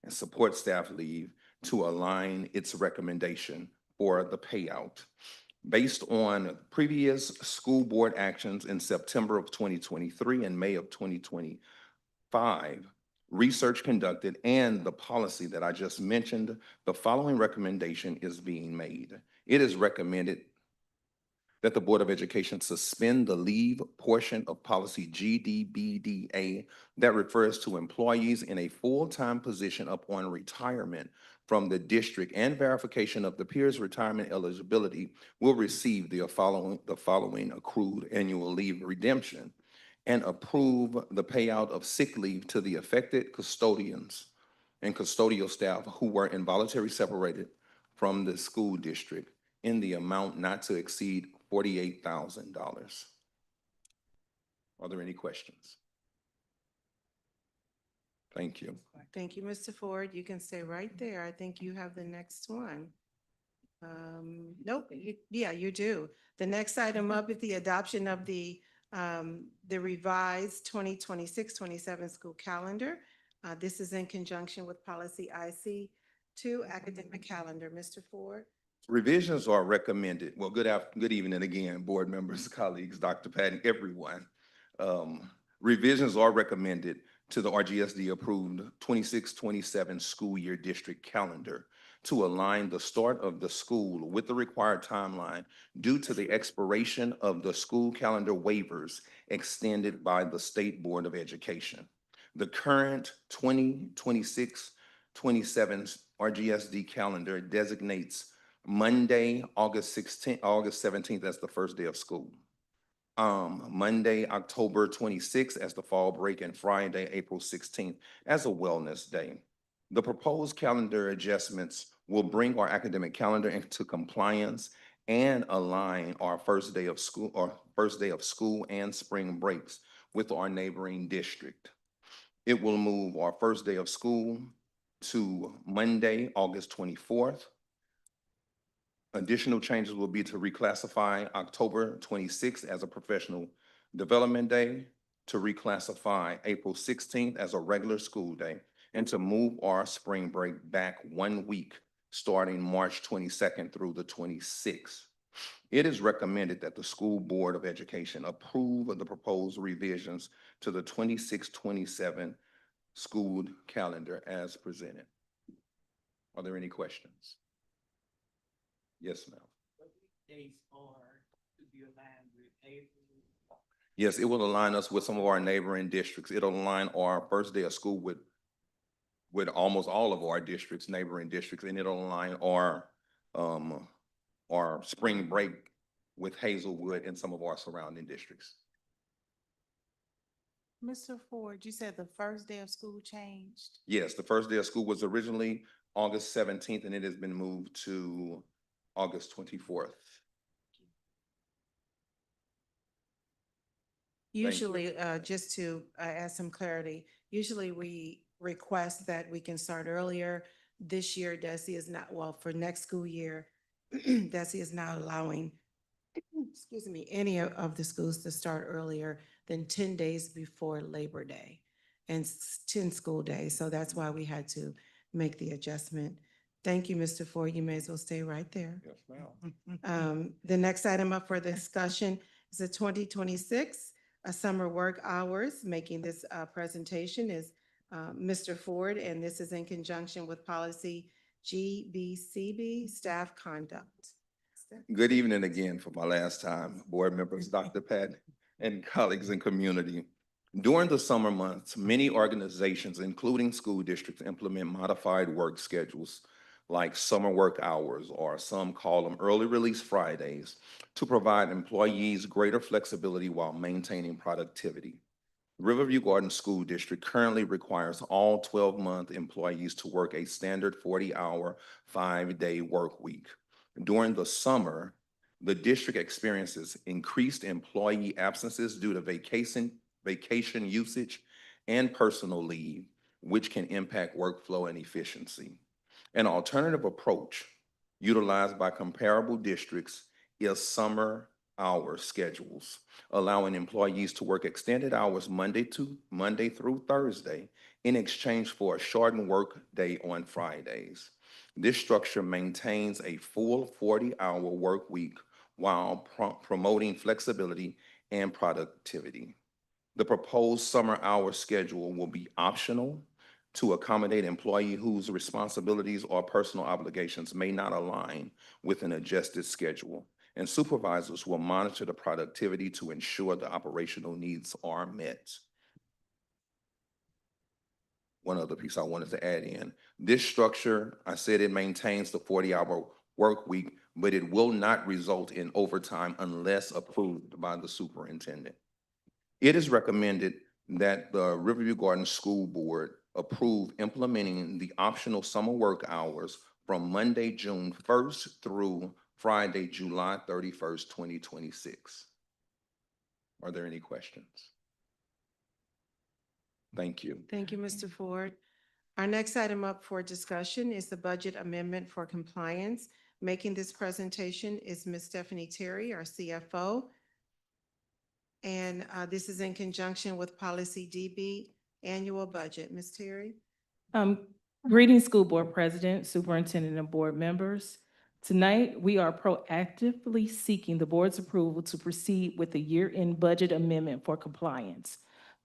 and support staff leave to align its recommendation for the payout. Based on previous school board actions in September of 2023 and May of 2025, research conducted, and the policy that I just mentioned, the following recommendation is being made. It is recommended that the Board of Education suspend the leave portion of policy GDBDA that refers to employees in a full-time position upon retirement from the district and verification of the peer's retirement eligibility will receive the following accrued annual leave redemption, and approve the payout of sick leave to the affected custodians and custodial staff who were involuntarily separated from the school district in the amount not to exceed $48,000. Are there any questions? Thank you. Thank you, Mr. Ford. You can stay right there. I think you have the next one. Nope, yeah, you do. The next item up is the adoption of the revised 2026-27 school calendar. This is in conjunction with policy IC2 academic calendar. Mr. Ford? Revisions are recommended. Well, good evening again, board members, colleagues, Dr. Patton, everyone. Revisions are recommended to the RGSD approved 26-27 school year district calendar to align the start of the school with the required timeline due to the expiration of the school calendar waivers extended by the State Board of Education. The current 2026-27 RGSD calendar designates Monday, August 17th as the first day of school. Monday, October 26th as the fall break, and Friday, April 16th as a wellness day. The proposed calendar adjustments will bring our academic calendar into compliance and align our first day of school and spring breaks with our neighboring district. It will move our first day of school to Monday, August 24th. Additional changes will be to reclassify October 26th as a professional development day, to reclassify April 16th as a regular school day, and to move our spring break back 1 week, starting March 22nd through the 26th. It is recommended that the School Board of Education approve of the proposed revisions to the 26-27 school calendar as presented. Are there any questions? Yes, ma'am. Dates are to be aligned with April. Yes, it will align us with some of our neighboring districts. It'll align our first day of school with almost all of our districts, neighboring districts, and it'll align our spring break with Hazelwood and some of our surrounding districts. Mr. Ford, you said the first day of school changed? Yes, the first day of school was originally August 17th, and it has been moved to August 24th. Usually, just to add some clarity, usually we request that we can start earlier. This year, DESE is not, well, for next school year, DESE is not allowing, excuse me, any of the schools to start earlier than 10 days before Labor Day and 10 school days. So that's why we had to make the adjustment Thank you, Mr. Ford. You may as well stay right there. Yes, ma'am. The next item up for discussion is the 2026 summer work hours. Making this presentation is Mr. Ford, and this is in conjunction with policy GBCB, staff conduct. Good evening again for my last time, board members, Dr. Pat, and colleagues and community. During the summer months, many organizations, including school districts, implement modified work schedules like summer work hours, or some call them early release Fridays, to provide employees greater flexibility while maintaining productivity. Riverview Garden School District currently requires all 12-month employees to work a standard 40-hour, 5-day work week. During the summer, the district experiences increased employee absences due to vacation usage and personal leave, which can impact workflow and efficiency. An alternative approach utilized by comparable districts is summer hour schedules, allowing employees to work extended hours Monday through Thursday in exchange for a shortened work day on Fridays. This structure maintains a full 40-hour work week while promoting flexibility and productivity. The proposed summer hour schedule will be optional to accommodate employee whose responsibilities or personal obligations may not align with an adjusted schedule, and supervisors will monitor the productivity to ensure the operational needs are met. One other piece I wanted to add in. This structure, I said it maintains the 40-hour work week, but it will not result in overtime unless approved by the superintendent. It is recommended that the Riverview Garden School Board approve implementing the optional summer work hours from Monday, June 1st through Friday, July 31st, 2026. Are there any questions? Thank you. Thank you, Mr. Ford. Our next item up for discussion is the budget amendment for compliance. Making this presentation is Ms. Stephanie Terry, our CFO. And this is in conjunction with policy DB, annual budget. Ms. Terry? Greetings, School Board President, Superintendent, and Board members. Tonight, we are proactively seeking the Board's approval to proceed with the year-end budget amendment for compliance.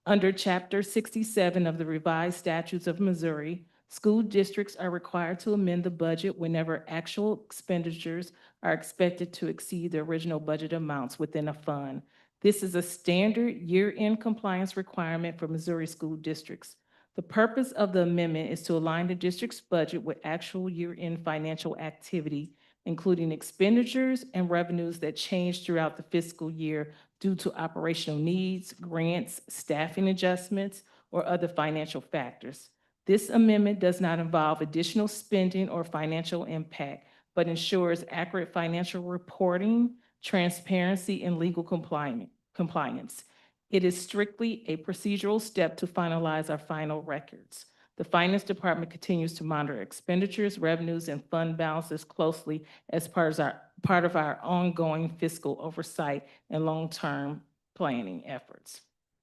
Under Chapter 67 of the Revised Statutes of Missouri, school districts are required to amend the budget whenever actual expenditures are expected to exceed the original budget amounts within a fund. This is a standard year-end compliance requirement for Missouri school districts. The purpose of the amendment is to align the district's budget with actual year-end financial activity, including expenditures and revenues that change throughout the fiscal year due to operational needs, grants, staffing adjustments, or other financial factors. This amendment does not involve additional spending or financial impact, but ensures accurate financial reporting, transparency, and legal compliance. It is strictly a procedural step to finalize our final records. The Finance Department continues to monitor expenditures, revenues, and fund balances closely as part of our ongoing fiscal oversight and long-term planning efforts.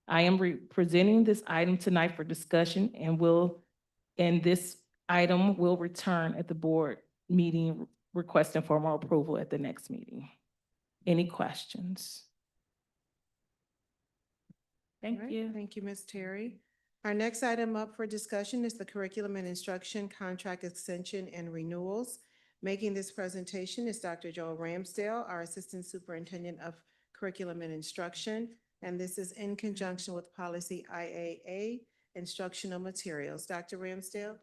I am presenting this item tonight for discussion, and this item will return at the board meeting requesting formal approval at the next meeting. Any questions? Thank All right, you. Thank you, Ms. Terry. Our next item up for discussion is the curriculum and instruction contract extension and renewals. Making this presentation is Dr. Joel Ramsdale, our Assistant Superintendent of Curriculum and Instruction, and this is in conjunction with policy IAA, instructional materials. Dr. Ramsdale?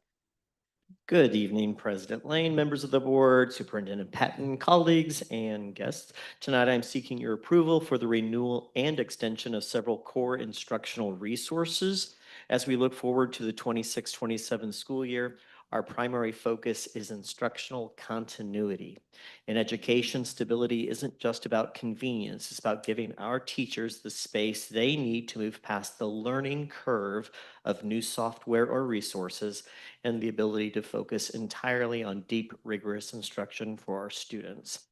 Good evening, President Lane, members of the board, Superintendent Patton, colleagues, and guests. Tonight, I'm seeking your approval for the renewal and extension of several core instructional resources. As we look forward to the 26-27 school year, our primary focus is instructional continuity. In education, stability isn't just about convenience. It's about giving our teachers the space they need to move past the learning curve of new software or resources and the ability to focus entirely on deep, rigorous instruction for our students.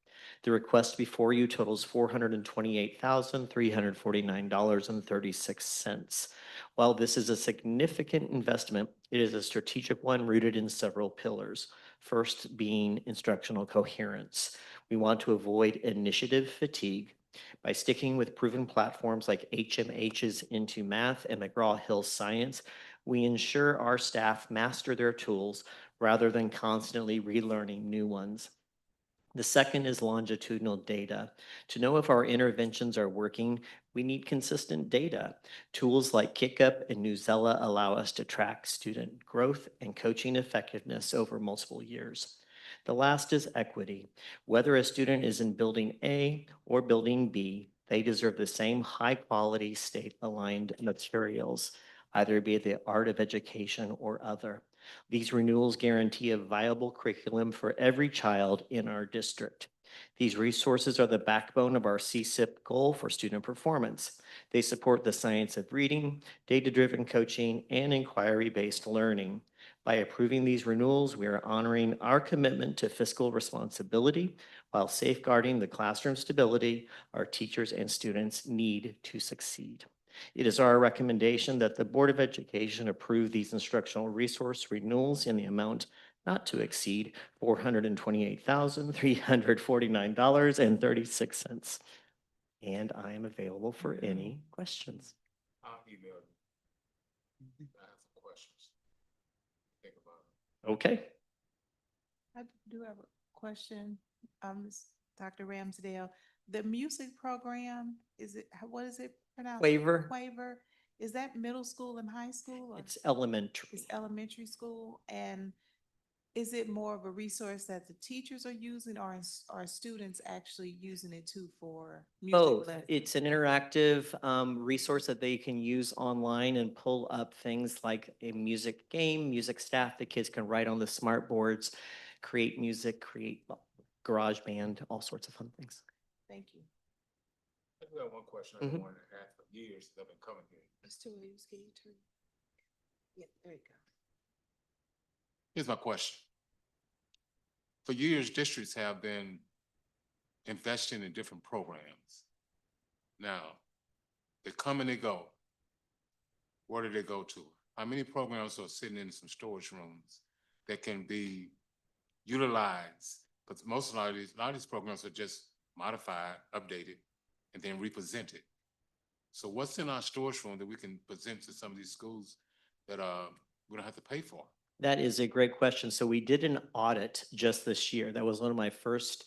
The request before you totals $428,349.36. While this is a significant investment, it is a strategic one rooted in several pillars. First being instructional coherence. We want to avoid initiative fatigue by sticking with proven platforms like HMH's Into Math and McGraw-Hill Science. We ensure our staff master their tools rather than constantly relearning new ones. The second is longitudinal data. To know if our interventions are working, we need consistent data. Tools like KickUp and Newsela allow us to track student growth and coaching effectiveness over multiple years. The last is equity. Whether a student is in building A or building B, they deserve the same high-quality, state-aligned materials, either be it the art of education or other. These renewals guarantee a viable curriculum for every child in our district. These resources are the backbone of our CSIP goal for student performance. They support the science of reading, data-driven coaching, and inquiry-based learning. By approving these renewals, we are honoring our commitment to fiscal responsibility while safeguarding the classroom stability our teachers and students need to succeed. It is our recommendation that the Board of Education approve these instructional resource renewals in the amount not to exceed $428,349.36. And I am available for any questions. I'll email you. I have some questions. Think about it. Okay. I do have a question, Dr. Ramsdale. The music program, what is it pronounced? Quaver. Quaver. Is that middle school and high school? Or It's elementary. It's elementary school, and is it more of a resource that the teachers are using, or are students actually using it too for music Both. lessons? It's an interactive resource that they can use online and pull up things like a music game, music staff. The kids can write on the smart boards, create music, create garage band, all sorts of fun things. Thank you. I do have one question Mhm. I've wanted to ask for years since I've been coming here. It's too early, can you turn? Yeah, there you go. Here's my question. For years, districts have been investing in different programs. Now, they come and they go. Where do they go to? How many programs are sitting in some storage rooms that can be utilized? Because a lot of these programs are just modified, updated, and then represented. So what's in our storage room that we can present to some of these schools that we don't have to pay for? That is a great question. So we did an audit just this year. That was one of my first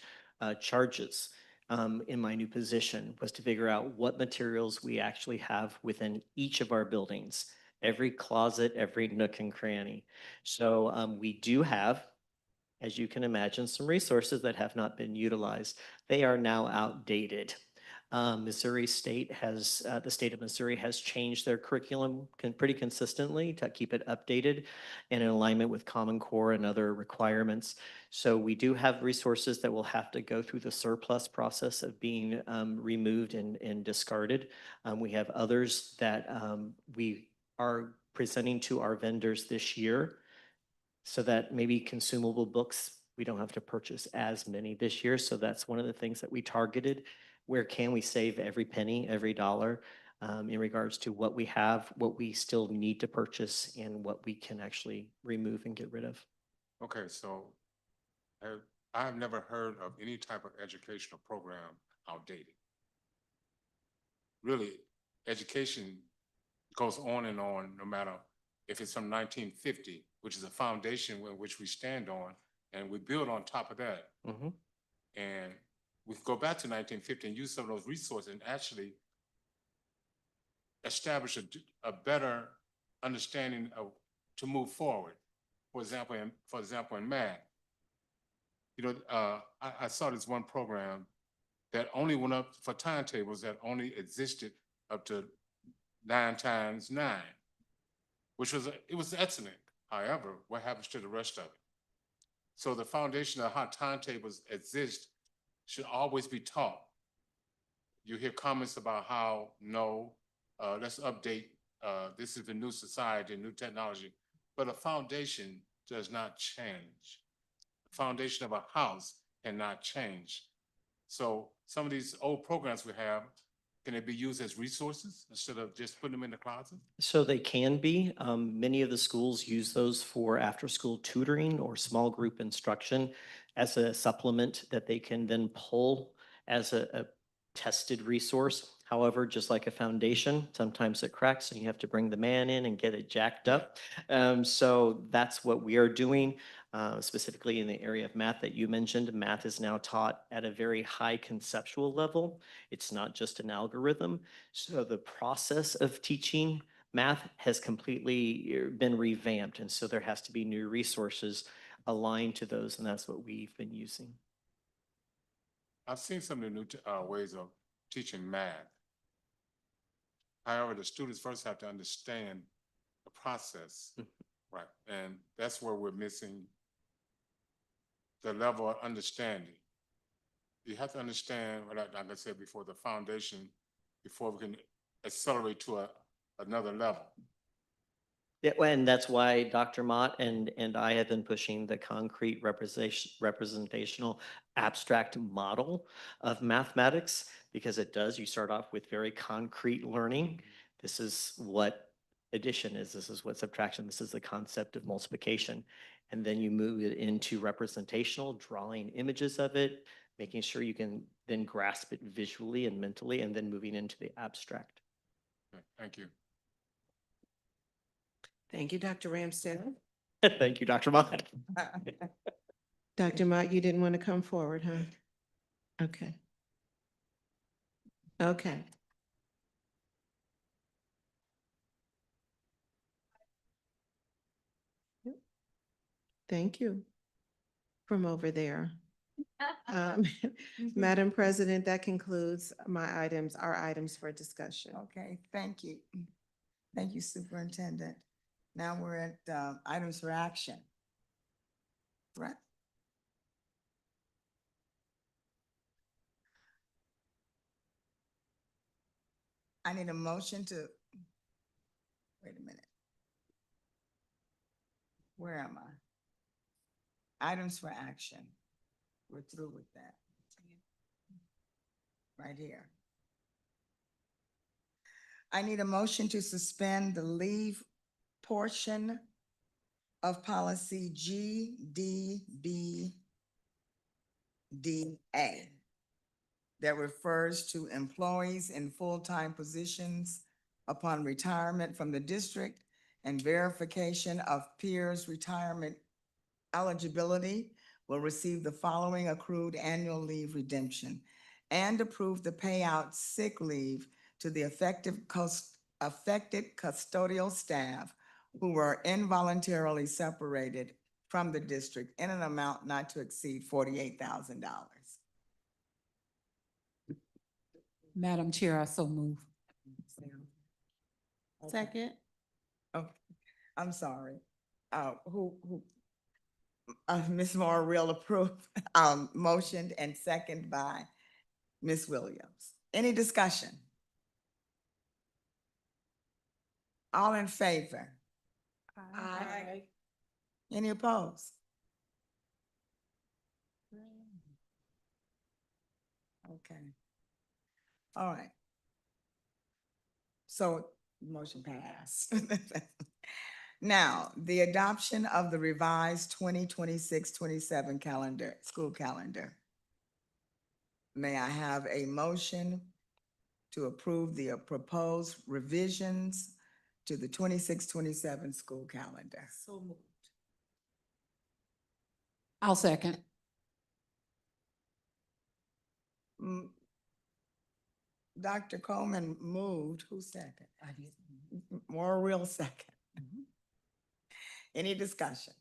charges in my new position, was to figure out what materials we actually have within each of our buildings, every closet, every nook and cranny. So we do have, as you can imagine, some resources that have not been utilized. They are now outdated. Missouri State has, the state of Missouri has changed their curriculum pretty consistently to keep it updated and in alignment with Common Core and other requirements. So we do have resources that will have to go through the surplus process of being removed and discarded. We have others that we are presenting to our vendors this year, so that maybe consumable books, we don't have to purchase as many this year. So that's one of the things that we targeted. Where can we save every penny, every dollar in regards to what we have, what we still need to purchase, and what we can actually remove and get rid of. Okay, so I've never heard of any type of educational program outdated. Really, education goes on and on, no matter if it's from 1950, which is a foundation which we stand on, and we build on top of that. Mhm. And we can go back to 1950 and use some of those resources and actually establish a better understanding of to move forward. For example, in math, I saw this one program that only went up for timetables that only existed up to 9 times 9, which was excellent. However, what happens to the rest of it? So the foundation of how timetables exist should always be taught. You hear comments about how, no, let's update, this is the new society, new technology, but a foundation does not change. The foundation of a house cannot change. So some of these old programs we have, can they be used as resources instead of just putting them in the closet? So they can be. Many of the schools use those for after-school tutoring or small group instruction as a supplement that they can then pull as a tested resource. However, just like a foundation, sometimes it cracks and you have to bring the man in and get it jacked up. So that's what we are doing. Specifically in the area of math that you mentioned, math is now taught at a very high conceptual level. It's not just an algorithm. So the process of teaching math has completely been revamped. And so there has to be new resources aligned to those. And that's what we've been using. I've seen some of the new ways of teaching math. However, the students first have to understand the process, right? And that's where we're missing the level of understanding. You have to understand, like I said before, the foundation before we can accelerate to another level. Yeah, and that's why Dr. Mott and I have been pushing the concrete representational abstract model of mathematics, because it does, you start off with very concrete learning. This is what addition is, this is what subtraction, this is the concept of multiplication. And then you move it into representational, drawing images of it, making sure you can then grasp it visually and mentally, and then moving into the abstract. Okay, thank you. Thank you, Dr. Ramsdale. Thank you, Dr. Mott. Dr. Mott, you didn't want to come forward, huh? Okay. Okay. Thank you. From over there. Madam President, that concludes our items for discussion. Okay, thank you. Thank you, Superintendent. Now we're at items for action. Right. I need a motion to, wait a minute. Where am I? Items for action. We're through with that. Right here. I need a motion to suspend the leave portion of policy GDBDA that refers to employees in full-time positions upon retirement from the district and verification of peers' retirement eligibility will receive the following accrued annual leave redemption and approve the payout sick leave to the affected custodial staff who were involuntarily separated from the district in an amount not to exceed $48,000. Madam Chair, I so move. Second. Oh, I'm sorry. Ms. Moore will approve, motioned and seconded by Ms. Williams. Any discussion? All in favor? Aye. Any opposed? Okay. All right. So motion passed. Now, the adoption of the revised 2026-27 calendar, school calendar. May I have a motion to approve the proposed revisions to the 26-27 school calendar? So moved. I'll second. Dr. Coleman moved. Who second? I did. More real second. Any discussion?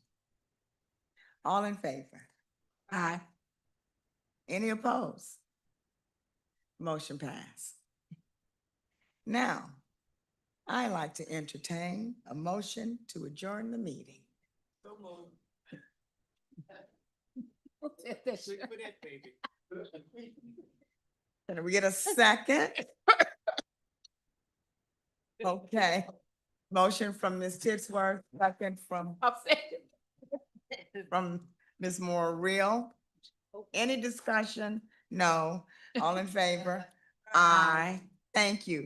All in favor? Aye. Any opposed? Motion passed. Now, I'd like to entertain a motion to adjourn the meeting. So moved. Can we get a second? Okay. Motion from Ms. Titsworth, second from Ms. Moore Real. Any discussion? No. All in favor? Aye. Thank you.